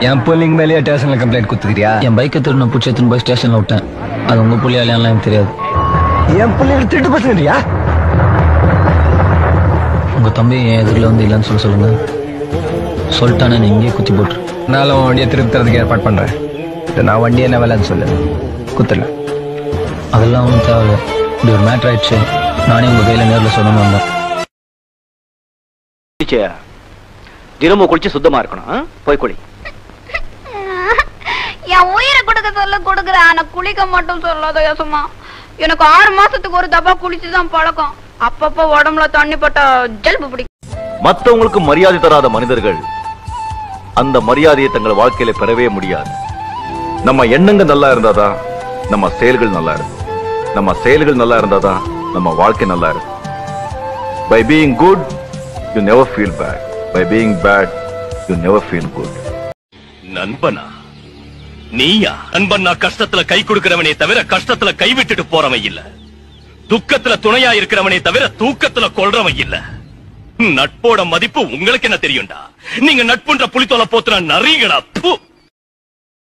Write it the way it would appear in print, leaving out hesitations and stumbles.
என் புள்ளிங்க மேலேயே ஸ்டேஷன்ல கம்ப்ளைண்ட் கொடுத்துக்கிறியா? என் பைக்கை திரும்ப பூச்சி எடுத்துன்னு போய் ஸ்டேஷன்ல விட்டேன். அது உங்க புள்ளியாலையான்லாம் எனக்கு தெரியாது. என் புள்ளிங்க திருட்டு பசங்கறியா? உங்க தம்பி என் எதிரில் வந்து இல்லைன்னு சொல்லுங்க. சொல்லிட்டானே நீ இங்கேயே குத்தி போட்டுரு. நானும் வண்டியை திருப்பி தரதுக்கு ஏற்பாடு பண்றேன். நான் வண்டி என்ன வேலைன்னு சொல்லு, குத்துல. அதெல்லாம் ஒன்றும் தேவையில்லை. இப்படி ஒரு மேட்ரு ஆயிடுச்சு. நானே உங்க கையில நேரில் சொல்லணும் வந்தேன். தினமும் குளிச்சு சுத்தமா இருக்கணும். போய் குளி. என் உயிரை கொடுக்க சொல்ல கொடுக்குறேன். ஆனா குளிக்க மட்டும் சொல்லாத யசுமா. எனக்கு 6 மாசத்துக்கு ஒரு தப்பா குளிச்சுதான் பழக்கம். அப்பப்ப உடம்புல தண்ணி பட்டா ஜல்பு பிடிக்கும். மற்றவங்களுக்கு மரியாதை தராத மனிதர்கள் அந்த மரியாதையை தங்கள் வாழ்க்கையில பெறவே முடியாது. நம்ம எண்ணங்கள் நல்லா இருந்தாதான் நம்ம செயல்கள் நல்லா இருக்கும். நம்ம செயல்கள் நல்லா இருந்தாதான் நம்ம வாழ்க்கை நல்லா இருக்கும். By being good, you never feel bad. By being bad, you never feel good. நண்பனா நீயா? நண்பன் நான் கஷ்டத்துல கை கொடுக்கிறவனே தவிர கஷ்டத்துல கை விட்டுட்டு போறவன் இல்ல. துக்கத்துல துணையா இருக்கிறவனே தவிர தூக்கத்துல கொல்றவன் இல்ல. நட்போட மதிப்பு உங்களுக்கு என்ன தெரியும்டா? நீங்க நட்புன்ற புலித்தோலை போத்துற நரிகளா?